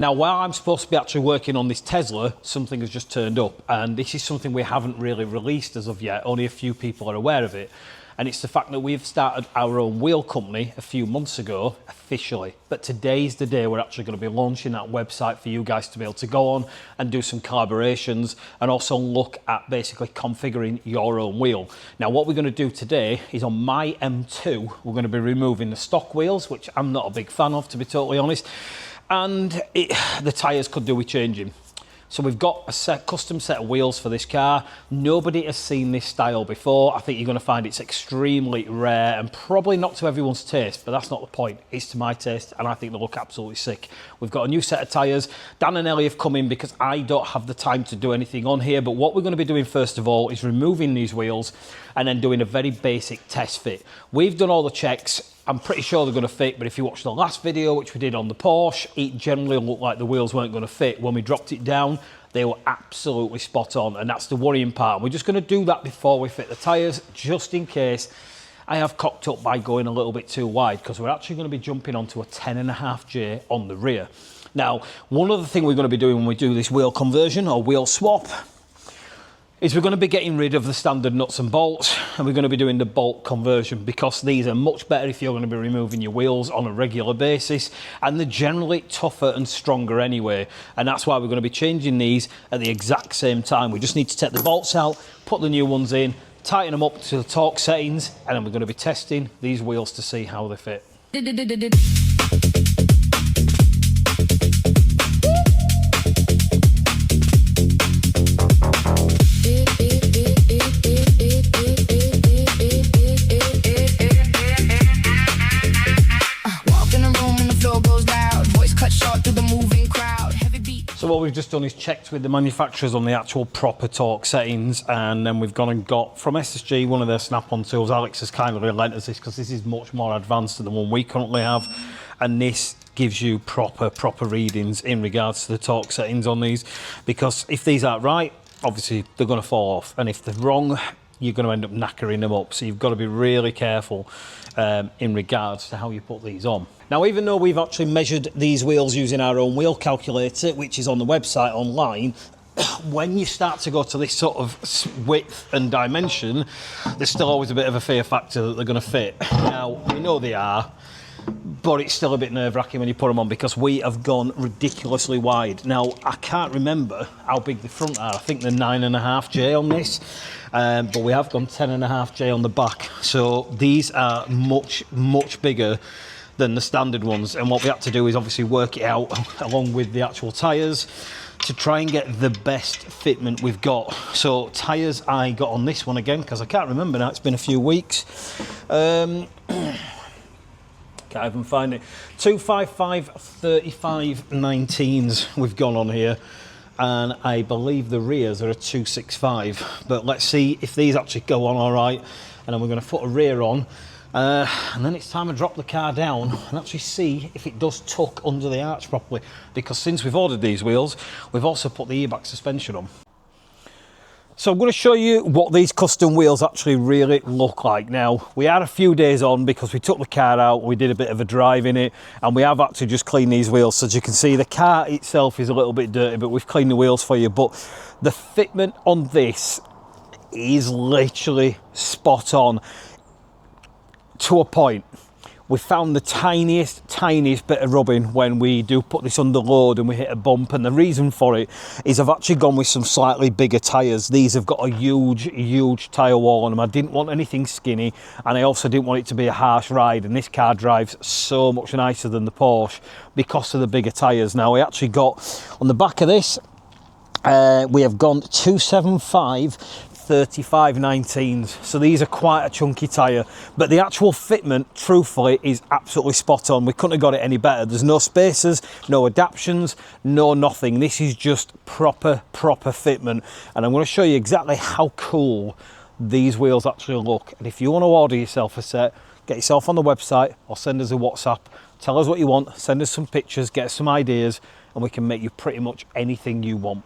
Now, while I'm supposed to be actually working on this Tesla, something has just turned up, and this is something we haven't really released as of yet. Only a few people are aware of it, and it's the fact that we've started our own wheel company a few months ago, officially. But today's the day we're actually going to be launching that website for you guys to be able to go on and do some collaborations and also look at basically configuring your own wheel. Now, what we're going to do today is on my M2, we're going to be removing the stock wheels, which I'm not a big fan of, to be totally honest. And the tyres could do with changing. So we've got a custom set of wheels for this car. Nobody has seen this style before. I think you're going to find it's extremely rare and probably not to everyone's taste, but that's not the point. It's to my taste, and I think they look absolutely sick. We've got a new set of tyres. Dan and Ellie have come in because I don't have the time to do anything on here, but what we're going to be doing first of all is removing these wheels and then doing a very basic test fit. We've done all the checks. I'm pretty sure they're going to fit, but if you watch the last video, which we did on the Porsche, it generally looked like the wheels weren't going to fit. When we dropped it down, they were absolutely spot on, and that's the worrying part. We're just going to do that before we fit the tyres, just in case I have cocked up by going a little bit too wide, because we're actually going to be jumping onto a 10.5J on the rear. Now, one other thing we're going to be doing when we do this wheel conversion or wheel swap is we're going to be getting rid of the standard nuts and bolts, and we're going to be doing the bolt conversion, because these are much better if you're going to be removing your wheels on a regular basis, and they're generally tougher and stronger anyway, and that's why we're going to be changing these at the exact same time. We just need to take the bolts out, put the new ones in, tighten them up to the torque settings, and then we're going to be testing these wheels to see how they fit. So what we've just done is checked with the manufacturers on the actual proper torque settings, and then we've gone and got from SSG one of their snap-on tools. Alex has kindly lent us this because this is much more advanced than the one we currently have, and this gives you proper readings in regards to the torque settings on these, because if these aren't right, obviously they're going to fall off, and if they're wrong, you're going to end up knackering them up. So you've got to be really careful in regards to how you put these on. Now, even though we've actually measured these wheels using our own wheel calculator, which is on the website online, when you start to go to this sort of width and dimension, there's still always a bit of a fear factor that they're going to fit. Now, we know they are, but it's still a bit nerve-wracking when you put them on, because we have gone ridiculously wide. Now, I can't remember how big the front are. I think they're 9.5J on this, but we have gone 10.5J on the back. So these are much bigger than the standard ones, and what we had to do is obviously work it out along with the actual tyres to try and get the best fitment we've got. So tyres I got on this one again, because I can't remember now, it's been a few weeks. Can't even find it. 255 35 19s we've gone on here, and I believe the rears are a 265, but let's see if these actually go on all right, and then we're going to put a rear on, and then it's time to drop the car down and actually see if it does tuck under the arch properly, because since we've ordered these wheels, we've also put the e-back suspension on. So I'm going to show you what these custom wheels actually really look like. Now, we had a few days on because we took the car out, we did a bit of a drive in it, and we have actually just cleaned these wheels. So as you can see, the car itself is a little bit dirty, but we've cleaned the wheels for you. But the fitment on this is literally spot on to a point. We found the tiniest bit of rubbing when we do put this under load and we hit a bump, and the reason for it is I've actually gone with some slightly bigger tyres. These have got a huge tyre wall on them. I didn't want anything skinny, and I also didn't want it to be a harsh ride, and this car drives so much nicer than the Porsche because of the bigger tyres. Now, we actually got on the back of this, we have gone 275 35 19s, so these are quite a chunky tyre, but the actual fitment truthfully is absolutely spot on. We couldn't have got it any better. There's no spacers, no adaptions, no nothing. This is just proper fitment, and I'm going to show you exactly how cool these wheels actually look. And if you want to order yourself a set, get yourself on the website or send us a WhatsApp, tell us what you want, send us some pictures, get us some ideas, and we can make you pretty much anything you want.